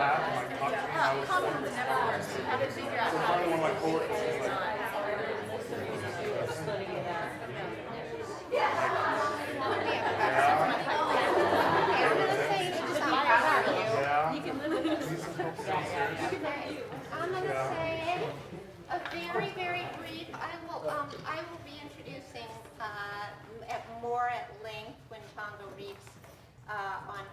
laugh and like talk to me. And I was so one of my coworkers was like, I'm going to say a very, very brief. I will be introducing more at length when Tongo reads on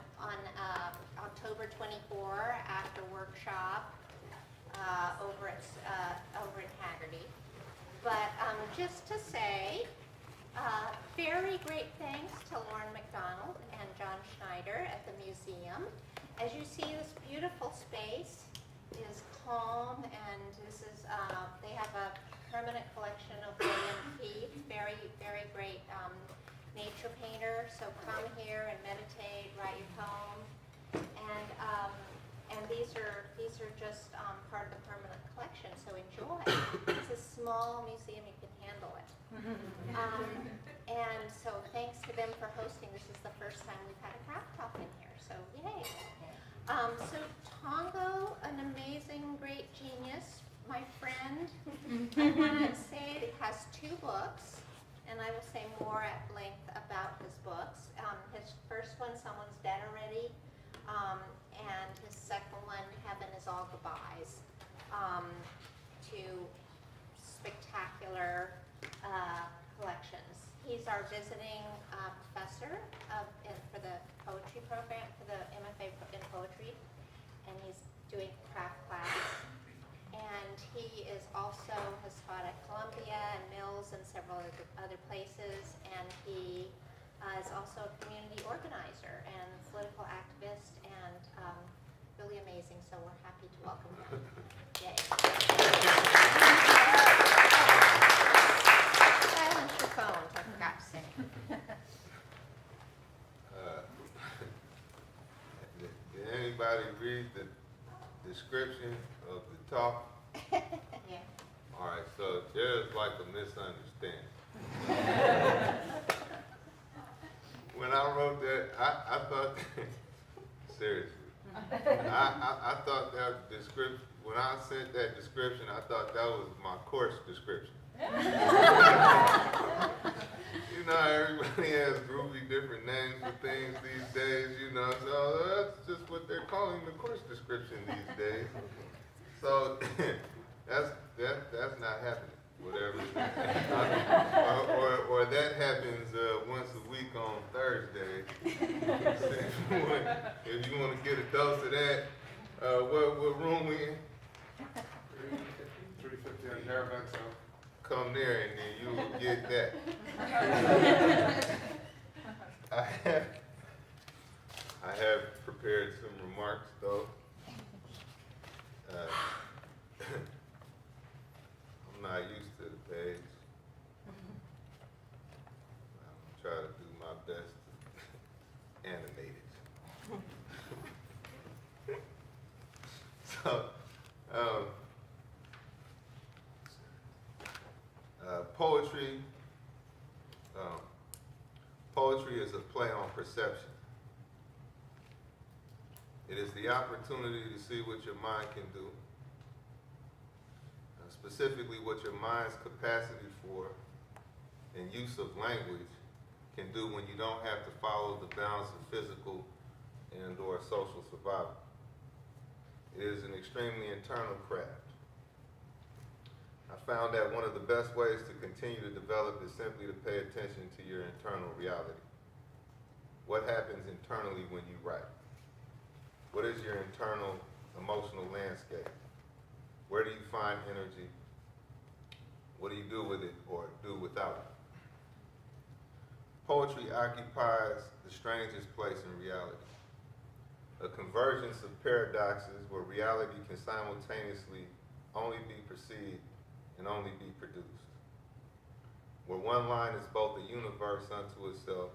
October 24 after workshop over at Haggerty. But just to say, very great thanks to Lauren McDonald and John Schneider at the museum. As you see, this beautiful space is calm, and this is they have a permanent collection of William Keith, very, very great nature painter. So come here and meditate, write your poem, and these are just part of the permanent collection. So enjoy. It's a small museum; you can handle it. And so thanks to them for hosting. This is the first time we've had a craft talk in here. So yay. So Tongo, an amazing, great genius, my friend. I want to say that he has 2 books, and I will say more at length about his books. His first one, Someone's Dead Already, and his second one, Heaven is All Goodbyes. 2 spectacular collections. He's our visiting professor for the poetry program, for the MFA in poetry, and he's doing craft class. And he is also has taught at Columbia and Mills and several other places, and he is also a community organizer and political activist, and really amazing. So we're happy to welcome him. Yay. Silence your phones, I forgot to say. Did anybody read the description of the talk? Yeah. All right, so there's like a misunderstanding. When I wrote that, I thought, seriously, I thought that description, when I sent that description, I thought that was my course description. You know how everybody has groovy different names for things these days, you know, so that's just what they're calling the course description these days. So that's not happening, whatever. or that happens once a week on Thursday. If you want to get a dose of that, what room we in? 350 on thereabouts. So. Come there and then you will get that. I have prepared some remarks though. I'm not used to the page. I'm try to do my best to animate it. So, poetry is a play on perception. It is the opportunity to see what your mind can do, specifically what your mind's capacity for and use of language can do when you don't have to follow the bounds of physical and or social survival. It is an extremely internal craft. I found that one of the best ways to continue to develop is simply to pay attention to your internal reality. What happens internally when you write? What is your internal emotional landscape? Where do you find energy? What do you do with it or do without it? Poetry occupies the strangest place in reality. A convergence of paradoxes where reality can simultaneously only be perceived and only be produced. Where one line is both a universe unto itself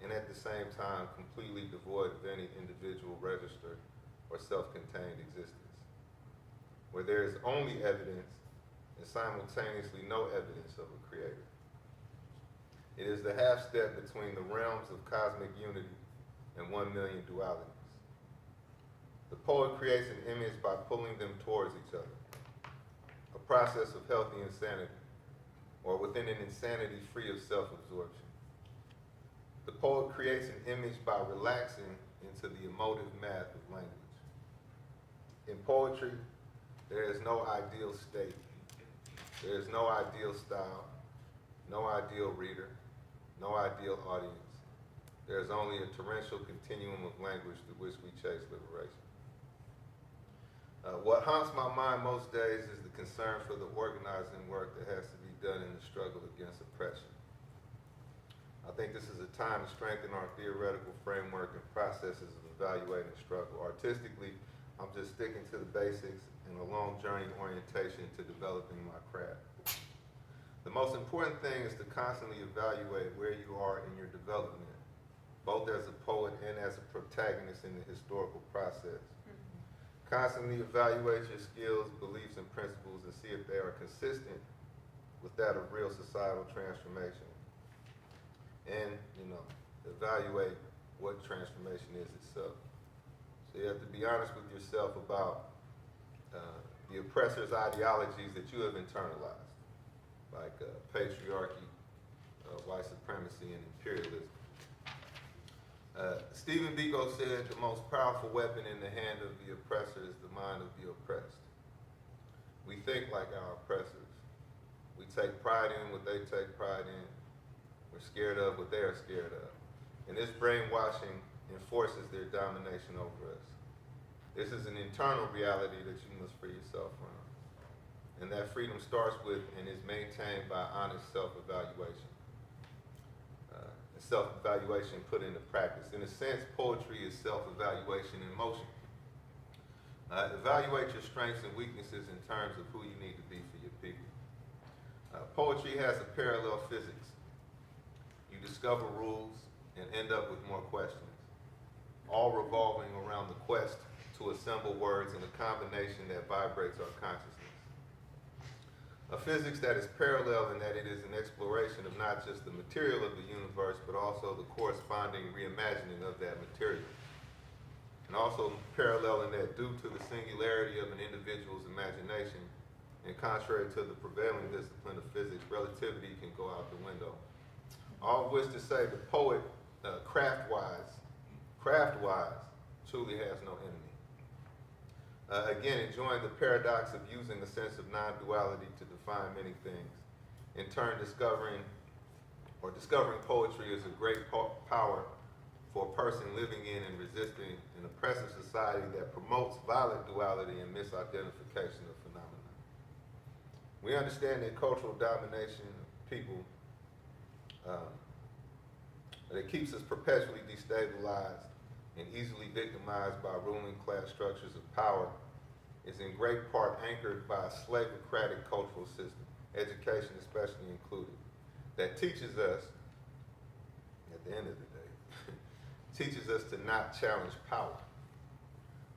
and at the same time completely devoid of any individual register or self-contained existence. Where there is only evidence and simultaneously no evidence of a creator. It is the half step between the realms of cosmic unity and 1 million dualities. The poet creates an image by pulling them towards each other, a process of healthy insanity, or within an insanity free of self-absorption. The poet creates an image by relaxing into the emotive math of language. In poetry, there is no ideal state. There is no ideal style, no ideal reader, no ideal audience. There is only a torrential continuum of language through which we chase liberation. What haunts my mind most days is the concern for the organizing work that has to be done in the struggle against oppression. I think this is a time to strengthen our theoretical framework and processes of evaluating struggle. Artistically, I'm just sticking to the basics and a long journey orientation to developing my craft. The most important thing is to constantly evaluate where you are in your development, both as a poet and as a protagonist in the historical process. Constantly evaluate your skills, beliefs, and principles and see if they are consistent with that of real societal transformation. And, evaluate what transformation is itself. So you have to be honest with yourself about the oppressor's ideologies that you have internalized, like patriarchy, white supremacy, and imperialism. Stephen Biko said the most powerful weapon in the hand of the oppressor is the mind of the oppressed. We think like our oppressors. We take pride in what they take pride in. We're scared of what they are scared of. And this brainwashing enforces their domination over us. This is an internal reality that you must free yourself from. And that freedom starts with and is maintained by honest self-evaluation. Self-evaluation put into practice. In a sense, poetry is self-evaluation in motion. Evaluate your strengths and weaknesses in terms of who you need to be for your people. Poetry has a parallel physics. You discover rules and end up with more questions, all revolving around the quest to assemble words in a combination that vibrates our consciousness. A physics that is parallel in that it is an exploration of not just the material of the universe, but also the corresponding reimagining of that material. And also parallel in that due to the singularity of an individual's imagination, and contrary to the prevailing discipline of physics, relativity can go out the window. All of which to say the poet, craft-wise, truly has no enemy. Again, enjoying the paradox of using a sense of non-duality to define many things. In turn, discovering poetry is a great power for a person living in and resisting an oppressive society that promotes violent duality and misidentification of phenomena. We understand that cultural domination of people that keeps us perpetually destabilized and easily victimized by ruling class structures of power is in great part anchored by a slavocratic cultural system, education especially included, that teaches us, at the end of the day, teaches us to not challenge power.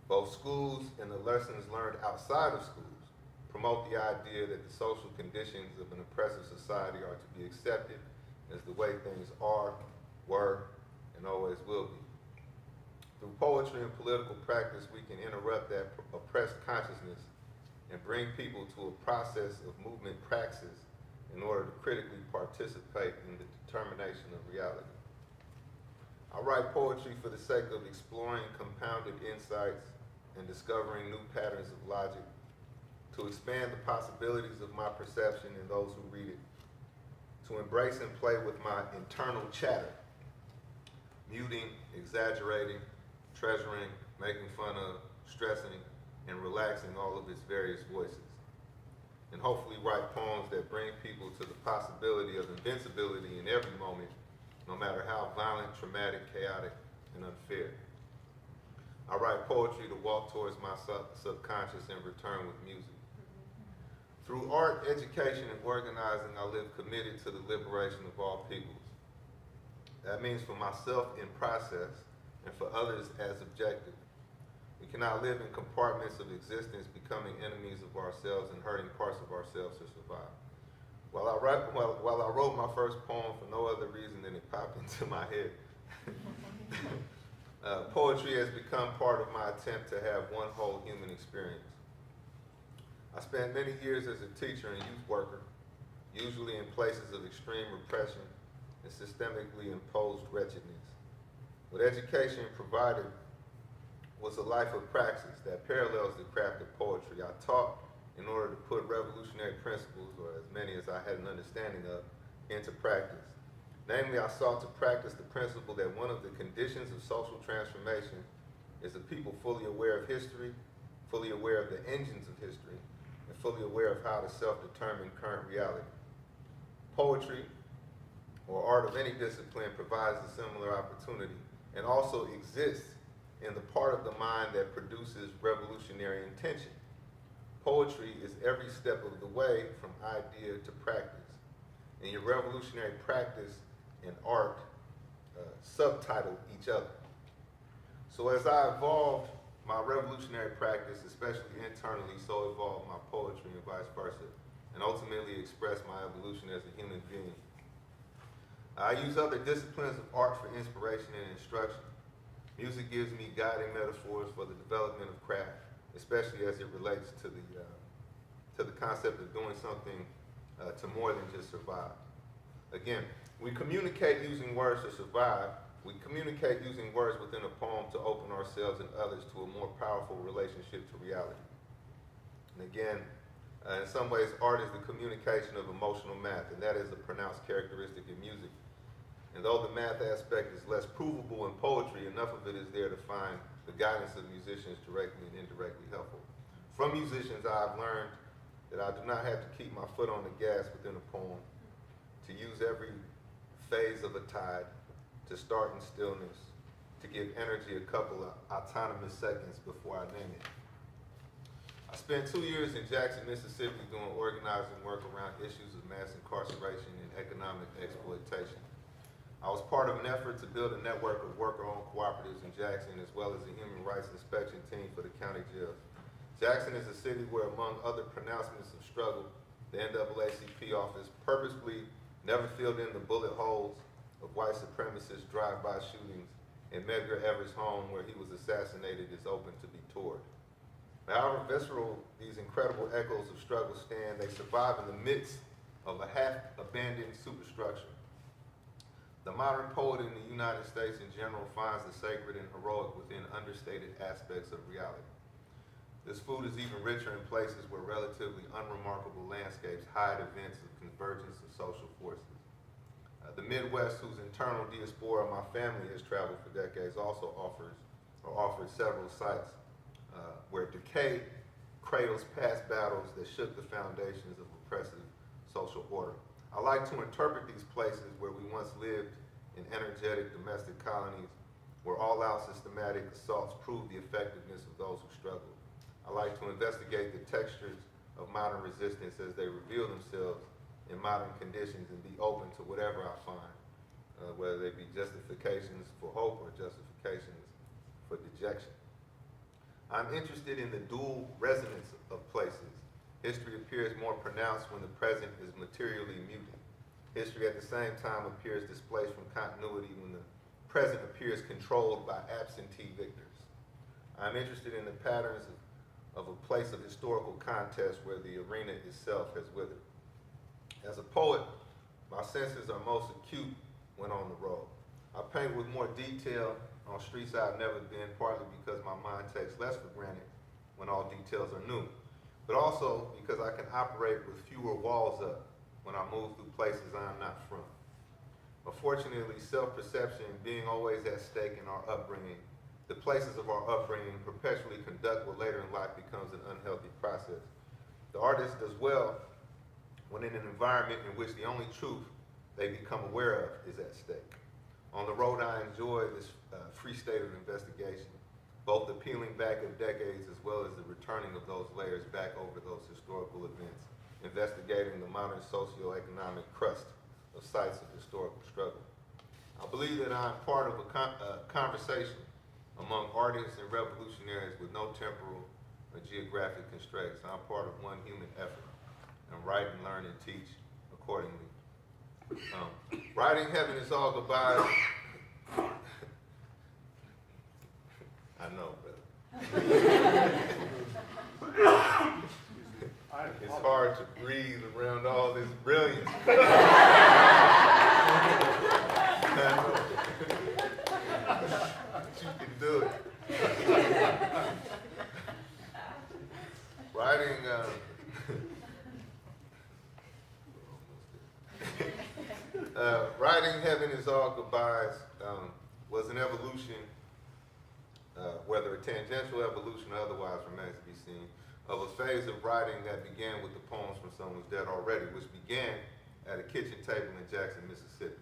Both schools and the lessons learned outside of schools promote the idea that the social conditions of an oppressive society are to be accepted as the way things are, were, and always will be. Through poetry and political practice, we can interrupt that oppressed consciousness and bring people to a process of movement praxis in order to critically participate in the determination of reality. I write poetry for the sake of exploring compounded insights and discovering new patterns of logic, to expand the possibilities of my perception and those who read it, to embrace and play with my internal chatter, muting, exaggerating, treasuring, making fun of, stressing, and relaxing all of its various voices. And hopefully write poems that bring people to the possibility of invincibility in every moment, no matter how violent, traumatic, chaotic, and unfair. I write poetry to walk towards my subconscious and return with music. Through art, education, and organizing, I live committed to the liberation of all peoples. That means for myself in process, and for others as objective. We cannot live in compartments of existence, becoming enemies of ourselves and hurting parts of ourselves to survive. While I wrote my first poem for no other reason than it popped into my head, Poetry has become part of my attempt to have one whole human experience. I spent many years as a teacher and youth worker, usually in places of extreme repression and systemically imposed wretchedness. What education provided was a life of praxis that parallels the craft of poetry. I taught in order to put revolutionary principles, or as many as I had an understanding of, into practice. Namely, I sought to practice the principle that one of the conditions of social transformation is a people fully aware of history, fully aware of the engines of history, and fully aware of how to self-determine current reality. Poetry, or art of any discipline, provides a similar opportunity and also exists in the part of the mind that produces revolutionary intention. Poetry is every step of the way from idea to practice. And your revolutionary practice and art subtitle each other. So as I evolved my revolutionary practice, especially internally, so evolved my poetry and vice versa, and ultimately expressed my evolution as a human being. I use other disciplines of art for inspiration and instruction. Music gives me guiding metaphors for the development of craft, especially as it relates to the concept of doing something to more than just survive. Again, we communicate using words to survive. We communicate using words within a poem to open ourselves and others to a more powerful relationship to reality. And again, in some ways, art is the communication of emotional math, and that is a pronounced characteristic in music. And though the math aspect is less provable in poetry, enough of it is there to find the guidance of musicians directly and indirectly helpful. From musicians, I've learned that I do not have to keep my foot on the gas within a poem, to use every phase of a tide, to start in stillness, to give energy a couple of autonomous seconds before I name it. I spent 2 years in Jackson, Mississippi doing organizing work around issues of mass incarceration and economic exploitation. I was part of an effort to build a network of worker-owned cooperatives in Jackson, as well as a human rights inspection team for the county jails. Jackson is a city where, among other pronouncements of struggle, the NAACP office purposely never filled in the bullet holes of white supremacist drive-by shootings, and Medgar Evers' home, where he was assassinated, is open to be toured. However visceral these incredible echoes of struggle stand, they survive in the midst of a half-abandoned superstructure. The modern poet in the United States in general finds the sacred and heroic within understated aspects of reality. This food is even richer in places where relatively unremarkable landscapes hide events of convergence of social forces. The Midwest, whose internal diaspora my family has traveled for decades, also offered several sites where decay cradles past battles that shook the foundations of oppressive social order. I like to interpret these places where we once lived in energetic domestic colonies, where all-out systematic assaults proved the effectiveness of those who struggled. I like to investigate the textures of modern resistance as they reveal themselves in modern conditions and be open to whatever I find, whether they be justifications for hope or justifications for dejection. I'm interested in the dual resonance of places. History appears more pronounced when the present is materially muted. History at the same time appears displaced from continuity when the present appears controlled by absentee victors. I'm interested in the patterns of a place of historical contest where the arena itself has withered. As a poet, my senses are most acute when on the road. I paint with more detail on streets I've never been, partly because my mind takes less for granted when all details are new, but also because I can operate with fewer walls up when I move through places I'm not from. Unfortunately, self-perception being always at stake in our upbringing, the places of our upbringing perpetually conduct what later in life becomes an unhealthy process. The artist does well when in an environment in which the only truth they become aware of is at stake. On the road, I enjoy this free state of investigation, both the peeling back of decades as well as the returning of those layers back over those historical events, investigating the modern socio-economic crust of sites of historical struggle. I believe that I'm part of a conversation among artists and revolutionaries with no temporal or geographic constraints. I'm part of one human effort, and write and learn and teach accordingly. Writing Heaven is All Goodbye I know, brother. It's hard to breathe around all this brilliance. I know. But you can do it. Writing, writing Heaven is All Goodbyes was an evolution, whether a tangential evolution or otherwise remains to be seen, of a phase of writing that began with the poems from Someone's Dead Already, which began at a kitchen table in Jackson, Mississippi.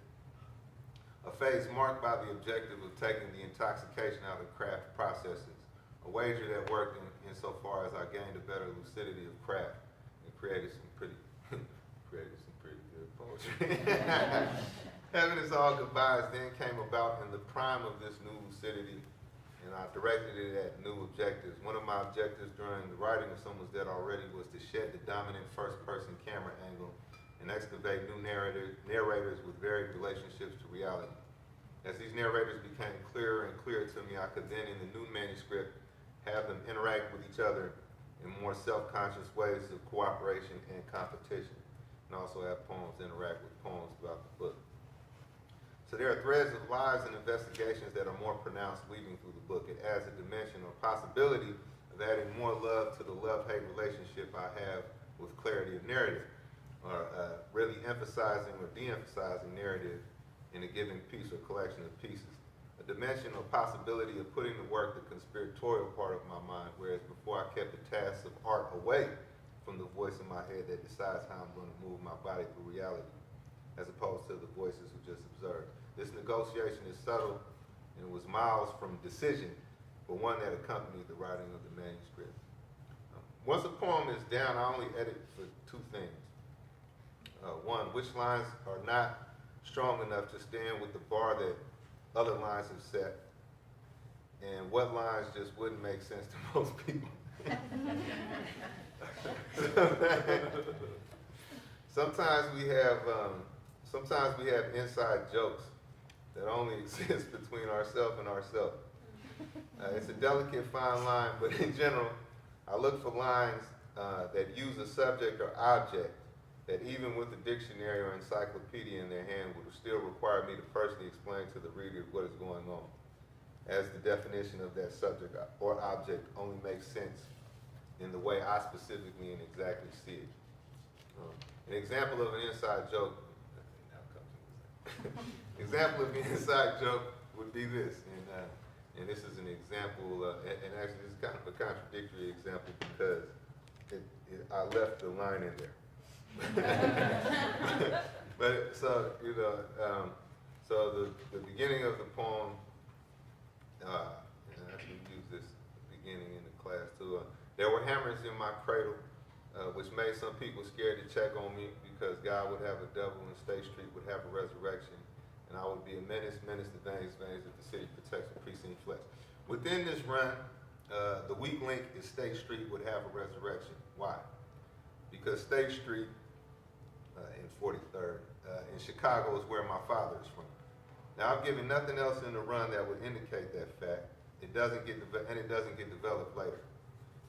A phase marked by the objective of taking the intoxication out of craft processes, a wager that worked insofar as I gained a better lucidity of craft and created some pretty good poetry. Heaven is All Goodbyes then came about in the prime of this new lucidity, and I directed it at new objectives. One of my objectives during the writing of Someone's Dead Already was to shed the dominant first-person camera angle and excavate new narrators with varied relationships to reality. As these narrators became clearer and clearer to me, I could then, in the new manuscript, have them interact with each other in more self-conscious ways of cooperation and competition, and also have poems interact with poems throughout the book. So there are threads of lives and investigations that are more pronounced weaving through the book. It adds a dimension or possibility of adding more love to the love-hate relationship I have with clarity of narrative, or really emphasizing or de-emphasizing narrative in a given piece or collection of pieces. A dimension or possibility of putting to work the conspiratorial part of my mind, whereas before I kept the tasks of art away from the voice in my head that decides how I'm going to move my body through reality, as opposed to the voices who just observe. This negotiation is subtle and was miles from decision, but one that accompanied the writing of the manuscript. Once a poem is down, I only edit for two things. One, which lines are not strong enough to stand with the bar that other lines have set, and what lines just wouldn't make sense to most people. Sometimes we have inside jokes that only exist between ourselves and ourselves. It's a delicate fine line, but in general, I look for lines that use a subject or object that even with a dictionary or encyclopedia in their hand would still require me to personally explain to the reader what is going on, as the definition of that subject or object only makes sense in the way I specifically and exactly see it. An example of an inside joke, example of an inside joke would be this, and this is an example, and actually this is kind of a contradictory example because I left the line in there. But so, so the beginning of the poem, and I actually use this beginning in the class too. There were hammers in my cradle, which made some people scared to check on me because God would have a devil and State Street would have a resurrection, and I would be a menace to veins if the city protects the precinct flesh. Within this run, the weak link is State Street would have a resurrection. Why? Because State Street in 43rd in Chicago is where my father is from. Now I've given nothing else in the run that would indicate that fact. It doesn't get developed later.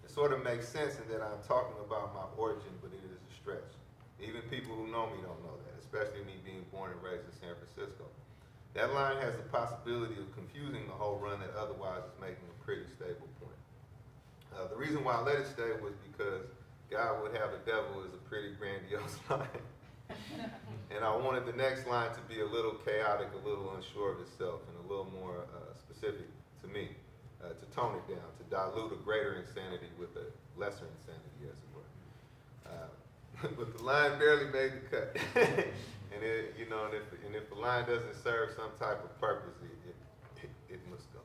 It sort of makes sense in that I'm talking about my origin, but it is a stretch. Even people who know me don't know that, especially me being born and raised in San Francisco. That line has the possibility of confusing the whole run that otherwise is making a pretty stable point. The reason why I let it stay was because God would have a devil is a pretty grandiose line. And I wanted the next line to be a little chaotic, a little unsure of itself, and a little more specific to me, to tone it down, to dilute a greater insanity with a lesser insanity, as it were. But the line barely made the cut. And if the line doesn't serve some type of purpose, it must go.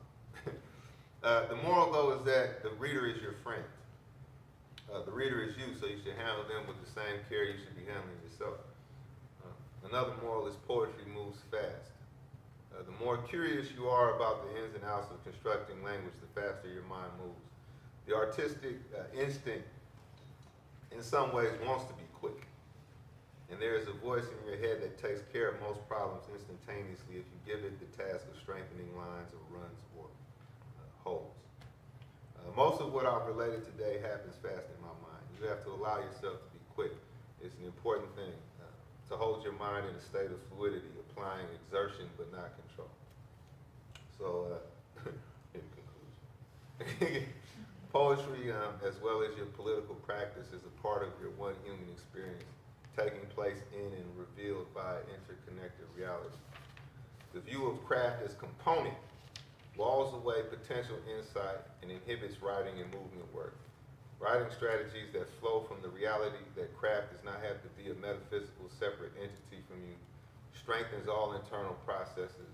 The moral, though, is that the reader is your friend. The reader is you, so you should handle them with the same care you should be handling yourself. Another moral is poetry moves fast. The more curious you are about the ins and outs of constructing language, the faster your mind moves. The artistic instinct, in some ways, wants to be quick. And there is a voice in your head that takes care of most problems instantaneously if you give it the task of strengthening lines or runs or holes. most of what I've related today happens fast in my mind. You have to allow yourself to be quick. It's an important thing to hold your mind in a state of fluidity, applying exertion but not control. So, in conclusion, poetry, as well as your political practice, is a part of your one human experience, taking place in and revealed by interconnected reality. The view of craft as component walls away potential insight and inhibits writing and movement work. Writing strategies that flow from the reality that craft does not have to be a metaphysical separate entity from you strengthens all internal processes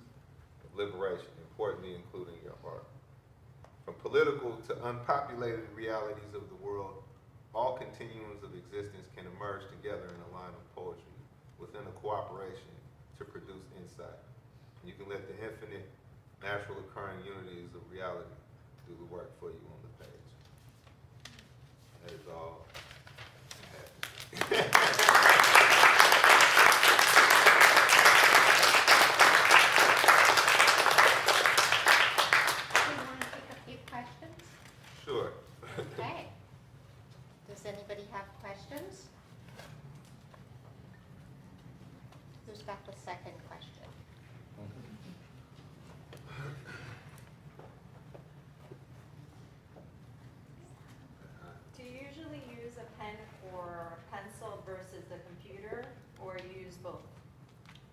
of liberation, importantly including your heart. From political to unpopulated realities of the world, all continuums of existence can emerge together in a line of poetry within a cooperation to produce insight. You can let the infinite, natural occurring unities of reality do the work for you on the page. That is all I have to say. Do you want to take a few questions? Sure. Okay. Does anybody have questions? Who's got the second question? Do you usually use a pen or a pencil versus the computer, or you use both?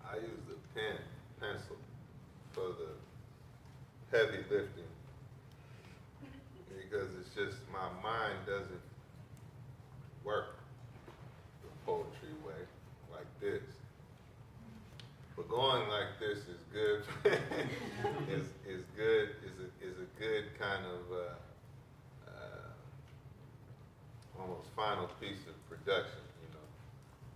I use the pencil for the heavy lifting because it's just my mind doesn't work the poetry way like this. But going like this is good. is good. Is a good kind of almost final piece of production. You know,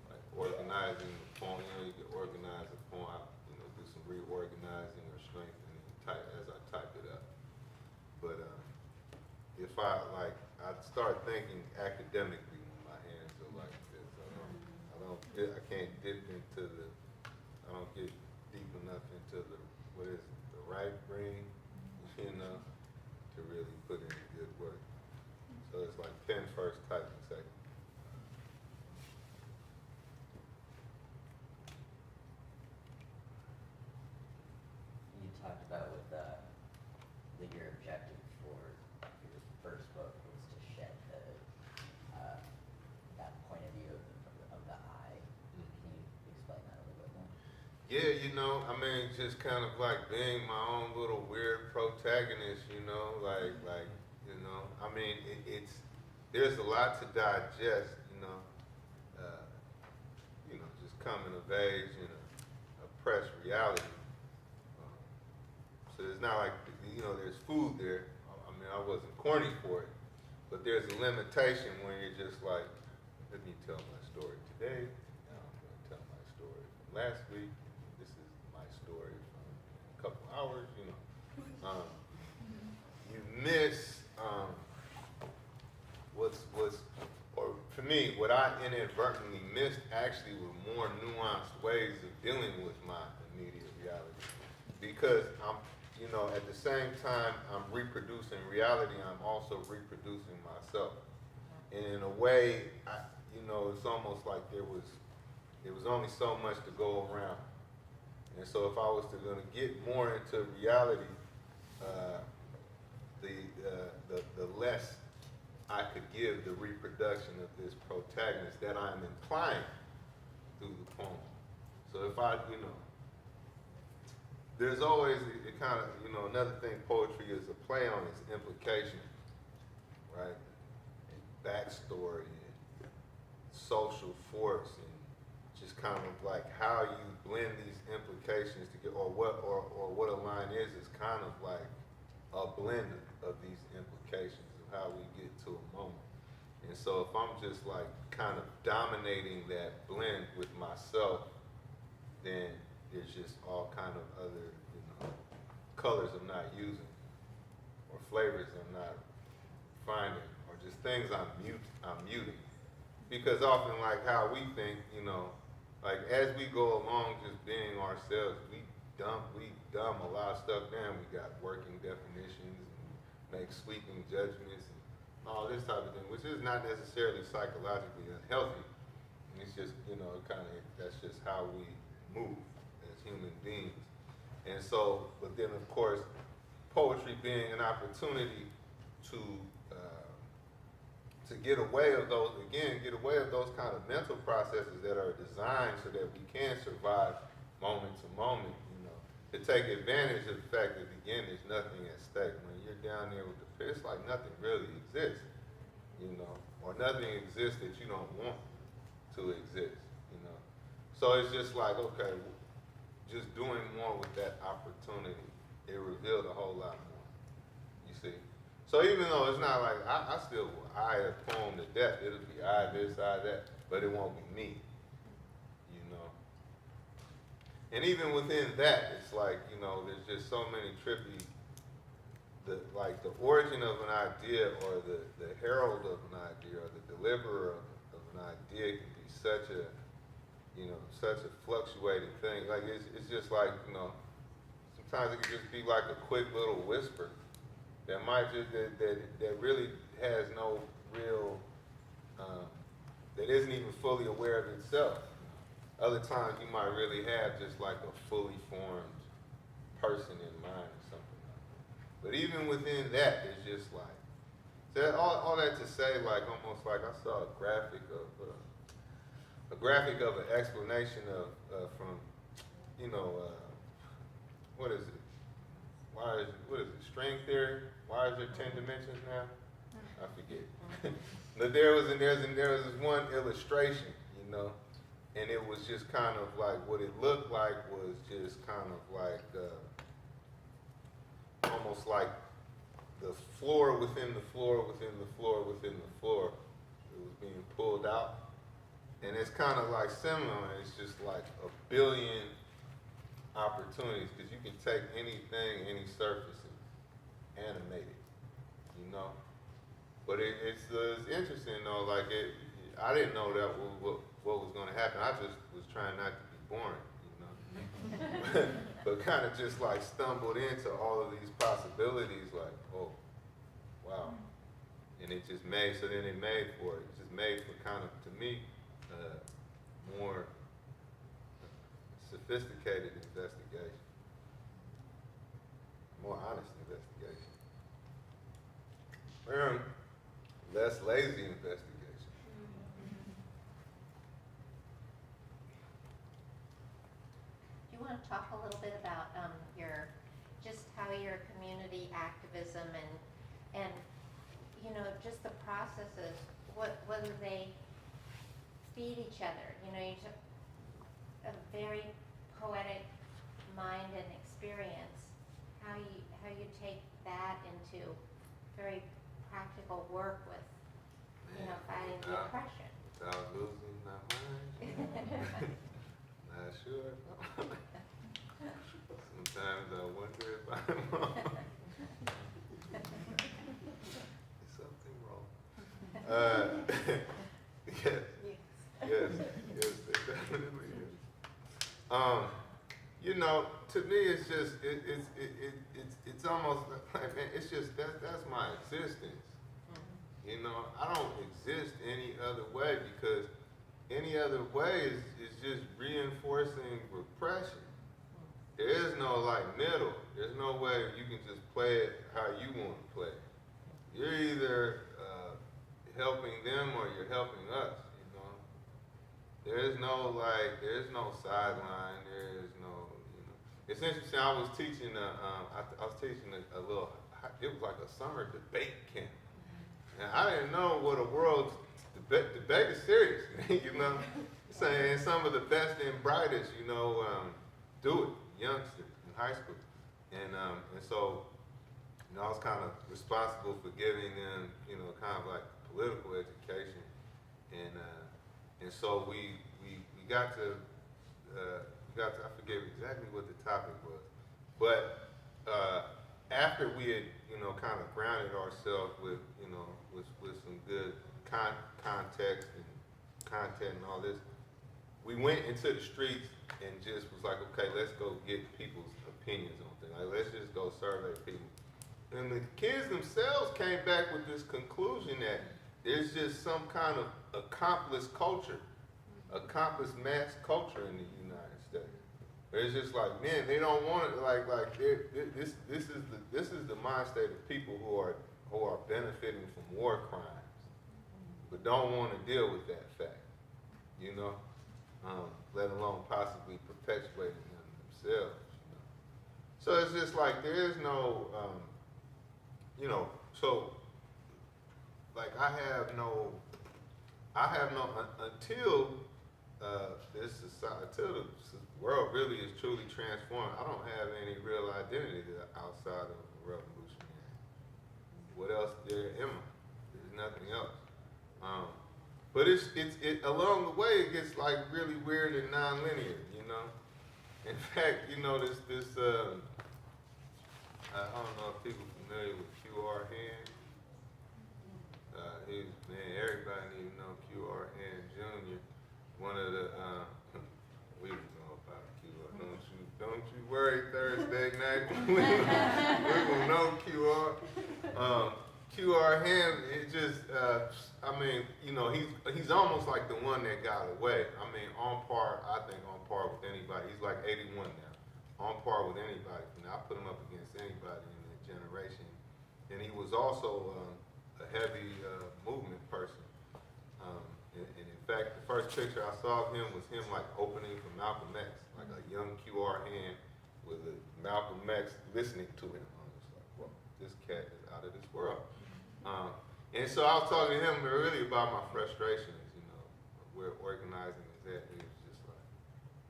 like organizing the poem. You know, you can organize a poem. You know, do some reorganizing or strengthening as I type it up. But if I start thinking academically when my hands are like this. I can't dip into the. I don't get deep enough into the the right brain, you know, to really put in good work. So it's like pen first, typing second. You talked about with that your objective for your first book was to shed that point of view of the I. Can you explain that a little bit more? Yeah, you know, I mean, just kind of like being my own little weird protagonist, you know, you know, I mean, there's a lot to digest, you know, just coming of age in a oppressed reality. So it's not like, you know, there's food there. I mean, I wasn't corny for it, but there's a limitation when you're just like, let me tell my story today. Now I'm going to tell my story from last week. This is my story from a couple hours, you know. You miss or for me, what I inadvertently missed actually were more nuanced ways of dealing with my immediate reality. Because I'm, you know, at the same time I'm reproducing reality, I'm also reproducing myself. And in a way, you know, it's almost like there was only so much to go around. And so if I was going to get more into reality, the less I could give the reproduction of this protagonist that I'm implying through the poem. So if I, you know, there's always it kind of, you know, another thing poetry is a play on its implication, right? And backstory and social force and just kind of like how you blend these implications together, or what a line is kind of like a blend of these implications of how we get to a moment. And so if I'm just like kind of dominating that blend with myself, then there's just all kind of other, you know, colors I'm not using, or flavors I'm not finding, or just things I'm muting. Because often, like how we think, you know, like as we go along just being ourselves, we dumb a lot of stuff down. We got working definitions, and make sweeping judgments and all this type of thing, which is not necessarily psychologically unhealthy. It's just, that's just how we move as human beings. And so, but then of course, poetry being an opportunity to get away of those, get away of those kind of mental processes that are designed so that we can survive moment to moment, to take advantage of the fact that, again, there's nothing at stake. When you're down there with the fear, it's like nothing really exists, or nothing exists that you don't want to exist, So it's just like, okay, just doing more with that opportunity, it revealed a whole lot more, you see. So even though it's not like, I still will eye a poem to death, it'll be eye this, eye that, but it won't be me, And even within that, it's like, there's just so many trippy, the origin of an idea or the herald of an idea or the deliverer of an idea can be such a, such a fluctuating thing. Like, it's just like, sometimes it can just be like a quick little whisper that might just, that really has no real, that isn't even fully aware of itself. Other times you might really have just like a fully formed person in mind or something like that. But even within that, it's just like, so all that to say, like almost like I saw a graphic of an explanation of from, what is it? What is it? String theory? Why is there 10 dimensions now? I forget. But there was this one illustration, and it was just kind of like, what it looked like was just kind of like, almost like the floor within the floor within the floor within the floor. It was being pulled out. And it's kind of like similar, it's just like a billion opportunities, because you can take anything, any surface, and animate it, But it's interesting though, like I didn't know that what was going to happen. I just was trying not to be boring, but kind of just like stumbled into all of these possibilities, like, oh, wow. And it just made, so then it just made for kind of, to me, more sophisticated investigation, more honest investigation, less lazy investigation. Do you want to talk a little bit about just how your community activism and just the processes, whether they feed each other? You took a very poetic mind and experience. How you take that into very practical work with, fighting depression. Without losing my mind. Not sure. Sometimes I wonder if I'm wrong. Is something wrong? Yes, there definitely is. To me, it's just it's almost like, man, it's just that's my existence. I don't exist any other way, because any other way is just reinforcing repression. There is no middle. There's no way you can just play it how you want to play it. You're either helping them or you're helping us. There's no sideline. There is no. It's interesting. I was teaching a little. It was like a summer debate camp. And I didn't know what a world debate is serious. Saying some of the best and brightest, do it, youngsters in high school, and so, I was kind of responsible for giving them, kind of like political education, and so we got to I forget exactly what the topic was, but after we had kind of grounded ourselves with some good context and content and all this, we went into the streets and just was like, okay, let's go get people's opinions on things. Like, let's just go survey people. And and the kids themselves came back with this conclusion that there's just some kind of accomplished culture, accomplished mass culture in the United States. Where it's just like, man, they don't want it. This is the mind state of people who are benefiting from war crimes, but don't want to deal with that fact, you know, let alone possibly perpetuating them themselves. You know? So it's just like there is no, you know, so like I have no until this society, until the world really is truly transformed. I don't have any real identity outside of a revolutionary. What else there am I? There's nothing else. But it along the way it gets like really weird and non-linear, you know. In fact, you know this I don't know if people are familiar with QR Hand. Man, everybody need to know QR Hand Jr. One of the we don't know about QR. Don't you worry, Thursday night. we gonna know QR. QR Hand, it just I mean, you know, he's almost like the one that got away. I mean, on par with anybody. He's like 81 now. On par with anybody. Now I put him up against anybody in that generation. And he was also a heavy movement person. And in fact, the first picture I saw of him was him like opening for Malcolm X, like a young QR Hand with a Malcolm X listening to him. I was like, well, this cat is out of this world. And so I was talking to him really about my frustrations, you know, where organizing is at. He was just like,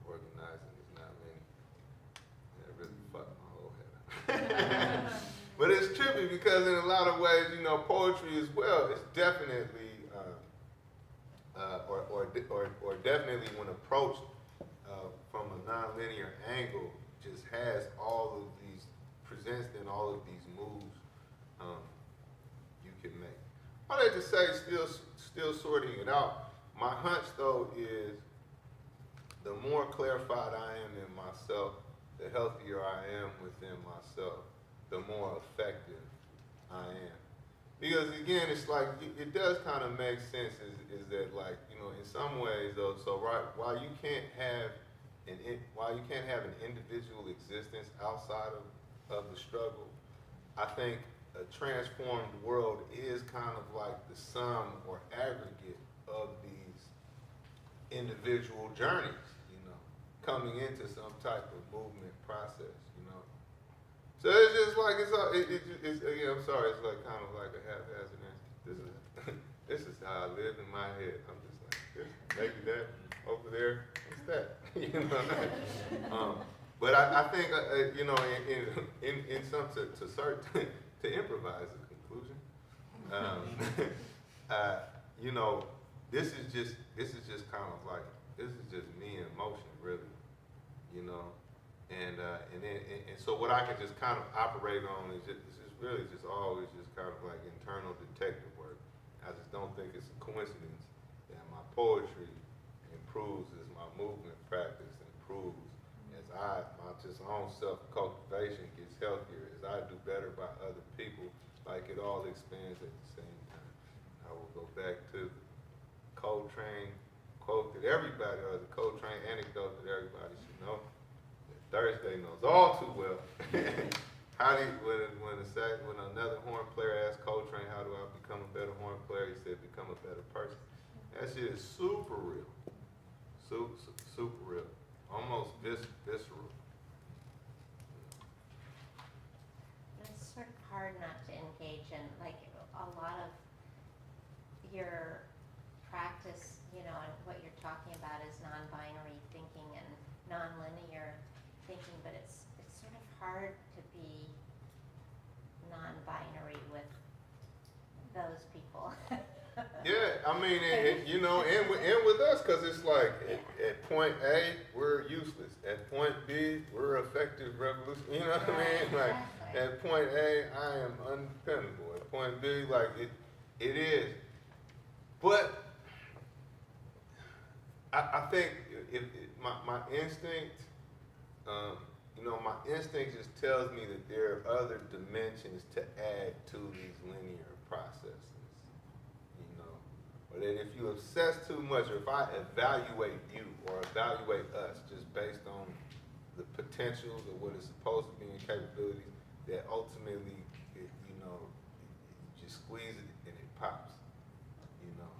organizing is not many. And it really fucked my whole head up. But it's trippy because in a lot of ways, you know, poetry as well is definitely, or definitely when approached from a nonlinear angle, just has all of these, presents in all of these moves you can make. All that to say, still sorting it out. My hunch though is the more clarified I am in myself, the healthier I am within myself, the more effective I am. Because again, it's like, it does kind of make sense is that like, you know, in some ways though, so right, while you can't have an individual existence outside of the struggle, I think a transformed world is kind of like the sum or aggregate of these individual journeys, you know, coming into some type of movement process, you know. So it's just like, it's again, I'm sorry, it's like kind of like a haphazard answer. This is how I live in my head. I'm just like, this, maybe that, over there, what's that? You know. But I think, you know, in some to improvise a conclusion, you know, this is just kind of like, this is just me in motion, really, you know. And so what I can just kind of operate on is just really just always just kind of like internal detective work. I just don't think it's a coincidence that my poetry improves as my movement practice improves, as my just own self-cultivation gets healthier, as I do better by other people, like it all expands at the same time. I will go back to Coltrane quote that everybody, or the Coltrane anecdote that everybody should know. Thursday knows all too well. How do you, when another horn player asked Coltrane, how do I become a better horn player? He said, become a better person. That shit is super real. Super real. Almost visceral. It's sort of hard not to engage in, like, a lot of your practice, you know, and what you're talking about is non-binary thinking and non-linear thinking, but it's sort of hard to be non-binary with those people. Yeah, I mean, you know, and with us, because it's like, at point A, we're useless. At point B, we're effective revolution. You know what I mean? Like, Exactly. at point A, I am undependable. At point B, like, it is. But I think my instinct, you know, my instinct just tells me that there are other dimensions to add to these linear processes, you know. Or that if you obsess too much, or if I evaluate you or evaluate us just based on the potentials of what is supposed to be in capabilities, that ultimately, you know, you just squeeze it and it pops, you know.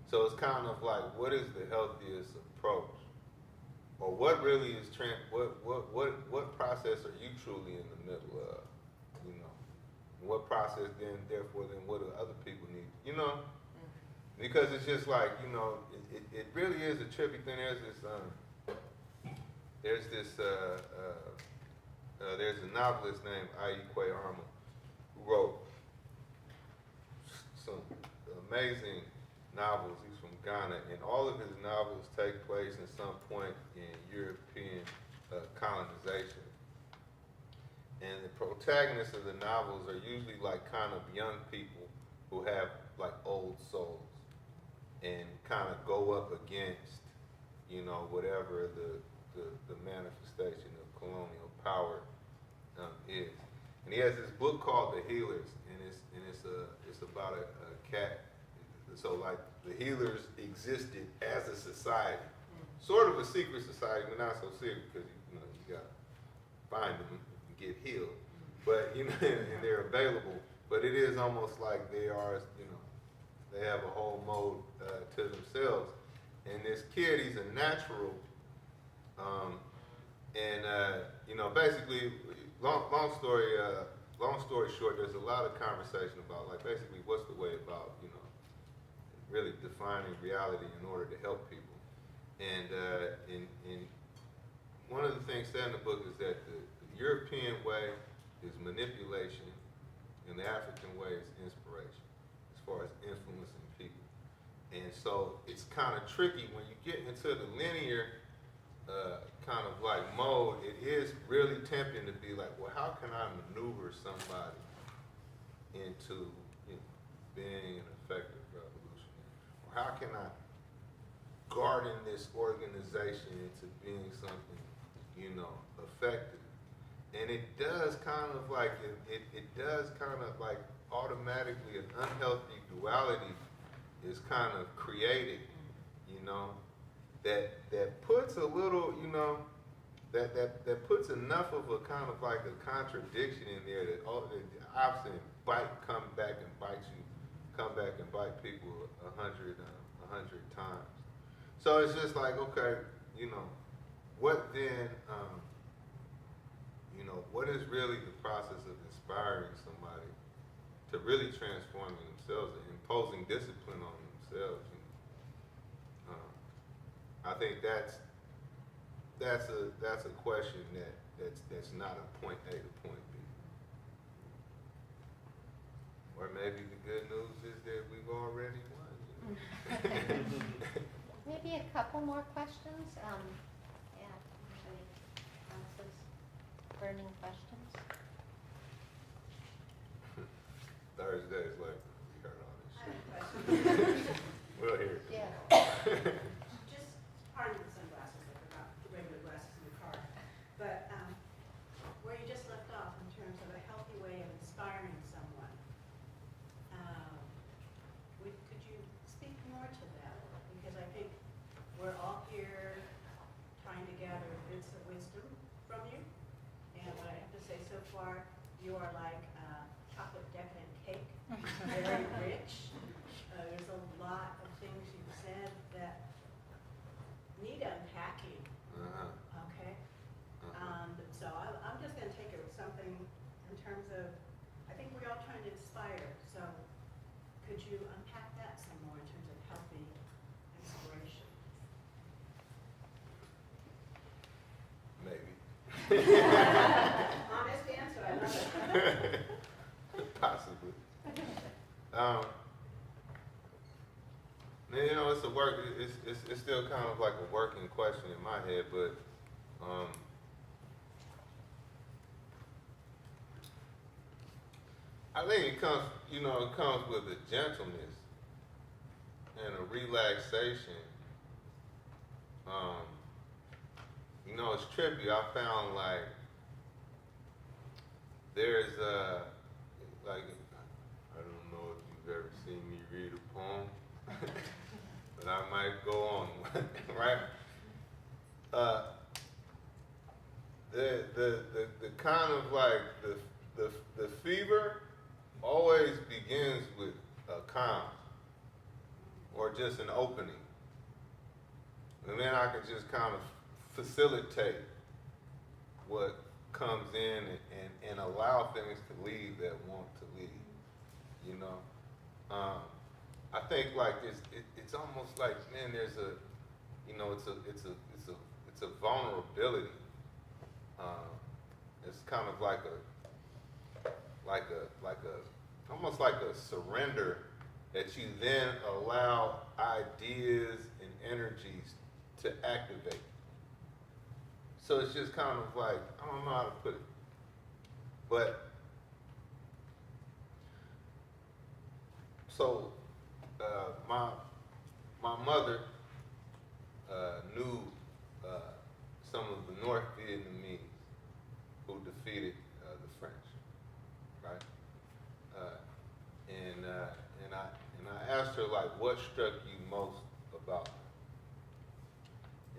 So it's kind of like, what is the healthiest approach? Or what really is what process are you truly in the middle of? You know, what process then? Therefore, then what do other people need? You know, because it's just like, you know, it really is a trippy thing. There's a novelist named Aikwe Arma who wrote some amazing novels. He's from Ghana, and all of his novels take place in some point in European colonization. And the protagonists of the novels are usually like kind of young people who have like old souls and kind of go up against, you know, whatever the manifestation of colonial power is. And he has this book called The Healers, and it's about a cat. So like the healers existed as a society, sort of a secret society, but not so secret because you know you gotta find them and get healed. But you know, and they're available. But it is almost like they are, you know, they have a whole mode to themselves. And this kid, he's a natural, you know, basically, long story short, there's a lot of conversation about like basically what's the way about, you know, really defining reality in order to help people. And one of the things said in the book is that the European way is manipulation and the African way is inspiration as far as influencing people. And so it's kind of tricky when you get into the linear kind of like mode. It is really tempting to be like, well, how can I maneuver somebody into, you know, being an effective how can I garden this organization into being something, you know, effective? And it does kind of like, it does kind of like automatically an unhealthy duality is kind of created, you know, that puts a little, you know, that puts enough of a kind of like a contradiction in there that the opposite come back and bite people 100 times. So it's just like, okay, you know, what then, you know, what is really the process of inspiring somebody to really transforming themselves and imposing discipline on themselves? You know? I think that's a question that's not a point A to point B. Or maybe the good news is that we've already won. You know? Maybe a couple more questions. Yeah, anybody else's burning questions? Thursday is like, we heard all this I have a shit. question. We'll hear it. Yeah. Just pardon the sunglasses, I forgot the regular glasses in the car. But where you just left off in terms of a healthy way of inspiring someone, could you speak more to that? Because I think we're all here trying to gather bits of wisdom from you. And what I have to say so far, you are like chocolate decadent cake, very rich. There's a lot of things you've said that need unpacking. Okay? So I'm just going to take it with something in terms of, I think we're all trying to inspire. So could you unpack that some more in terms of healthy inspiration? Maybe. Honest answer, I love it. Possibly. You know, it's a work. It's still kind of like a working question in my head, but I think it comes, you know, it comes with a gentleness and a relaxation. You know, it's trippy. I found like there's like, I don't know if you've ever seen me read a poem, but I might go on, right? The kind of like the fever always begins with a calm or just an opening, and then I can just kind of facilitate what comes in and allow things to leave that want to leave. You know, I think like it's almost like, man, there's a, you know, it's a vulnerability. It's kind of like almost like a surrender that you then allow ideas and energies to activate. So it's just kind of like, I don't know how to put it, but so my mother knew some of the North Vietnamese who defeated the French, right? And I asked her, like, what struck you most about them?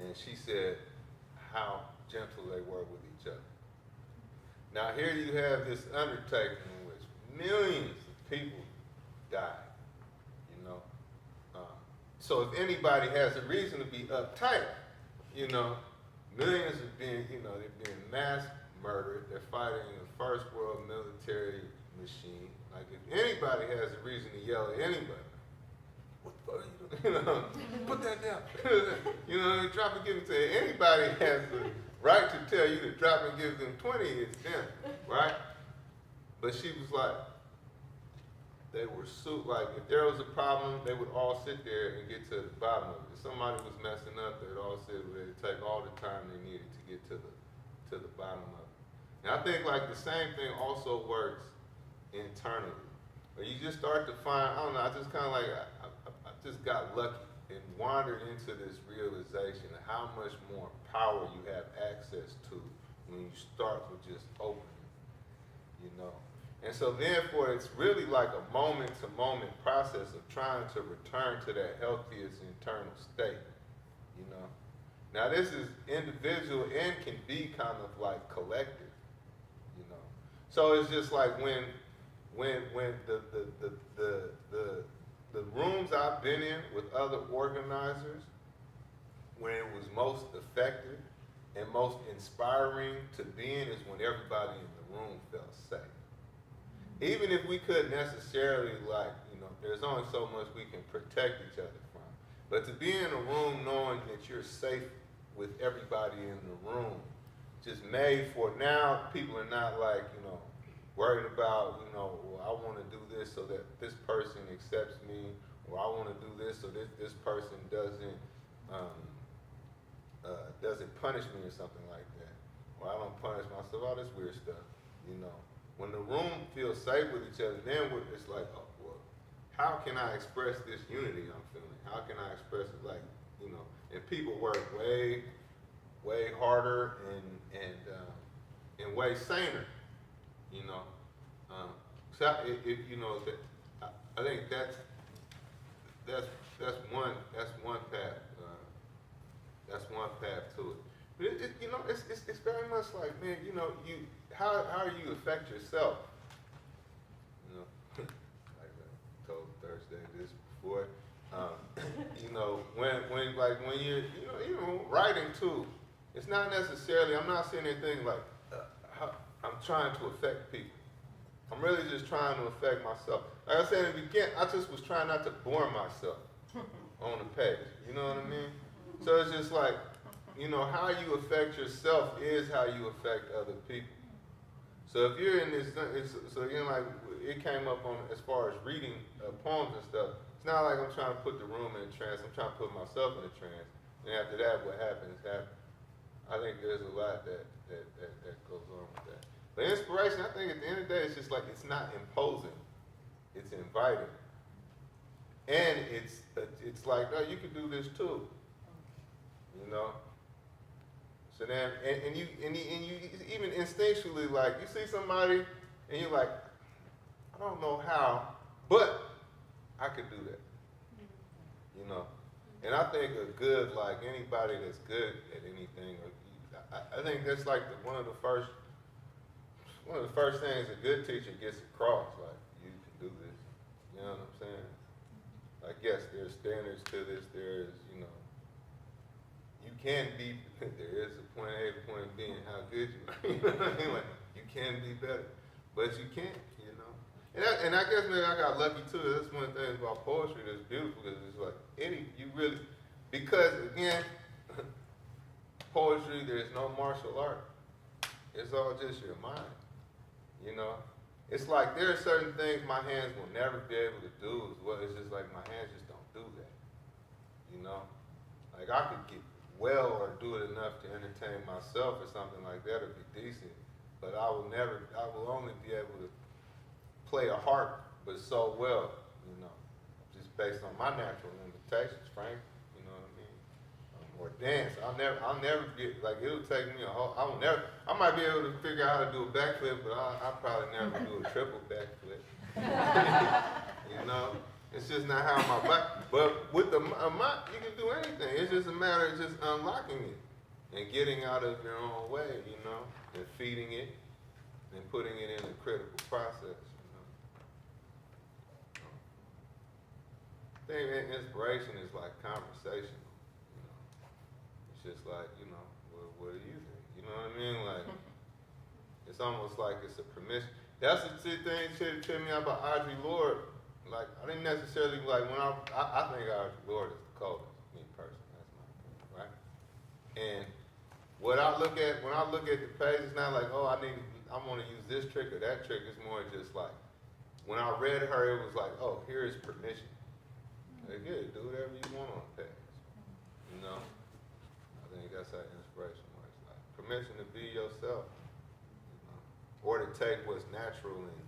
And she said how gentle they were with each other. Now here you have this undertaking in which millions of people died, you know. So if anybody has a reason to be uptight, you know, millions are being, you know, they're being mass murdered. They're fighting a first world military machine. Like if anybody has a reason to yell at anybody, what the fuck are you doing? You know, put that down. You know, drop and give it to anybody has the right to tell you to drop and give them 20, it's them, right? But she was like, they were like, if there was a problem, they would all sit there and get to the bottom of it. If somebody was messing up, they'd all sit there and take all the time they needed to get to the bottom of it. And I think like the same thing also works internally. But you just start to find, I don't know, I just kind of like, I just got lucky and wandered into this realization of how much more power you have access to when you start with just opening, you know. And so therefore it's really like a moment-to-moment process of trying to return to that healthiest internal state, you know. Now this is individual and can be kind of like collective, you know. So it's just like when the rooms I've been in with other organizers, when it was most effective and most inspiring to be in is when everybody in the room felt safe. Even if we couldn't necessarily, like, you know, there's only so much we can protect each other from. But to be in a room knowing that you're safe with everybody in the room, just made for now, people are not like, you know, worried about, you know, well, I want to do this so that this person accepts me, or I want to do this so that this person doesn't punish me or something like that. Or I don't punish myself, all this weird stuff, you know. When the room feels safe with each other, then it's like, oh, well, how can I express this unity I'm feeling? How can I express it, like, you know, and people work way harder and way saner, you know. So you know, I think that's one path. That's one path to it. But you know, it's very much like, man, you know, how you affect yourself. You know, like I told Thursday this before. You know, when you're, you know, even writing too, it's not necessarily, I'm not sitting there thinking like, I'm trying to affect people. I'm really just trying to affect myself. Like I said in the beginning, I just was trying not to bore myself on the page. You know what I mean? So it's just like, you know, how you affect yourself is how you affect other people. So if you're in this, so you know, like it came up on as far as reading poems and stuff. It's not like I'm trying to put the room in a trance. I'm trying to put myself in a trance. And after that, what happens happens. I think there's a lot that goes on with that. But inspiration, I think at the end of the day, it's just like it's not imposing. It's inviting. And it's like, oh, you can do this too. You know? So then, and you even instinctually, like, you see somebody And you're like, I don't know how, but I could do that. You know? And I think a good, like anybody that's good at anything, I think that's like one of the first things a good teacher gets across, like, you can do this. You know what I'm saying? Like, yes, there's standards to this, there's, you know, you can be, there is a point A, point B, and how good you are. You know what I mean? Like, you can be better, but you can't, you know? And I guess maybe I got lucky too. That's one of the things about poetry that's beautiful, because it's like, because again, poetry, there's no martial art. It's all just your mind, you know? It's like there are certain things my hands will never be able to do as well. It's just like my hands just don't do that, you know? Like I could get well or do it enough to entertain myself or something like that or be decent, but I will only be able to play a harp, but so well, you know, just based on my natural limitations, frankly, you know what I mean? Or dance, I'll never get, like it'll take me I might be able to figure out how to do a backflip, but I'll probably never do a triple backflip. You know? It's just not how my body, but with a mop, you can do anything. It's just a matter of just unlocking it and getting out of your own way, you know, and feeding it and putting it in a critical process, you know. I think inspiration is like conversational, you know. It's just like, you know, what do you think? You know what I mean? Like, it's almost like it's a permission. That's the thing that tripped me out about Audre Lorde. Like, I didn't necessarily, like, when I think Audre Lorde is the coldest, me personally, that's my opinion, right? And when I look at the page, it's not like, oh, I want to use this trick or that trick. It's more just like, when I read her, it was like, oh, here is permission. Like, yeah, do whatever you want on the page, you know? I think that's how inspiration works, like, permission to be yourself, you know? Or to take what's natural and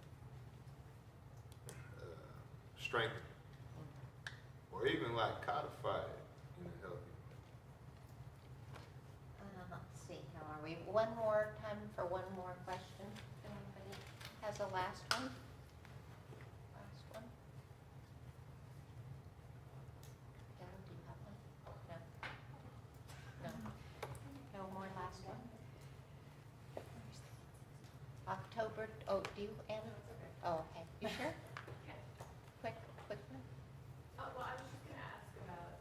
strengthen it, or even like codify it in a healthy way. Let's see, how are we? One more time for one more question. If anybody has a last one? Last one? Karen, do you have one? No? No? No more last one? October, oh, do you, Anna? Oh, okay. You sure? Quick one. Well, I was just going to ask about,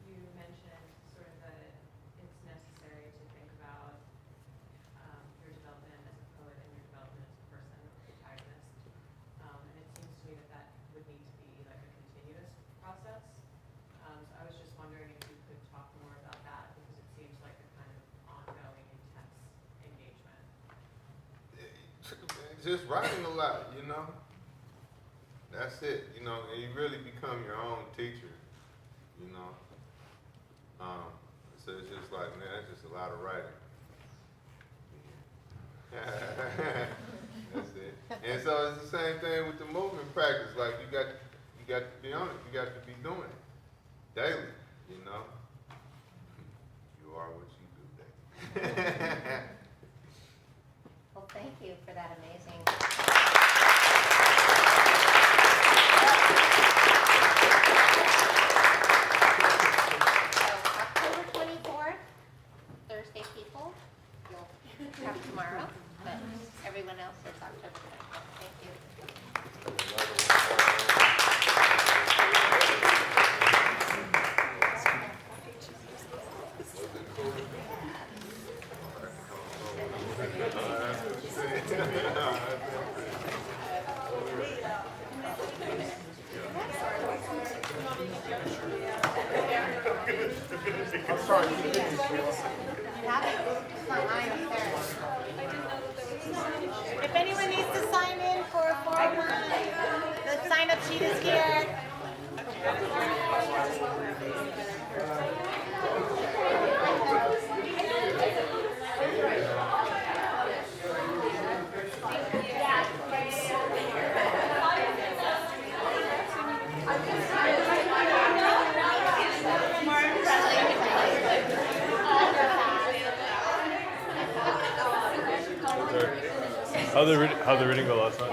you mentioned sort of that it's necessary to think about your development as a poet and your development as a person, protagonist. And it seems to me that would need to be like a continuous process. So I was just wondering if you could talk more about that, because it seems like a kind of ongoing, intense engagement. Just writing a lot, you know? That's it, you know, and you really become your own teacher, you know. So it's just like, man, that's just a lot of writing. That's it. And so it's the same thing with the movement practice. Like you got to be on it. You got to be doing it daily, you know. You are what you do daily. Well, thank you for that amazing. Tomorrow, but everyone else is October 24th. Thank you. I'm sorry. If anyone needs to sign in for a form, the sign-up sheet is here. How'd the reading go last night?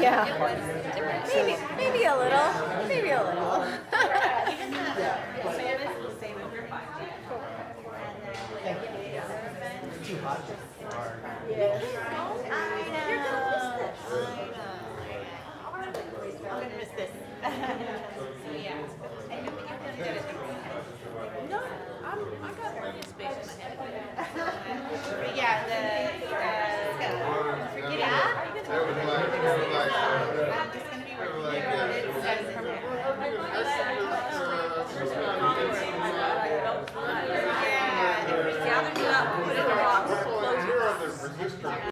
Yeah. Maybe a little. Maybe a little. I'm gonna miss this. No, I got plenty of space in my head. Yeah, Gathering up, put it in a box, close it.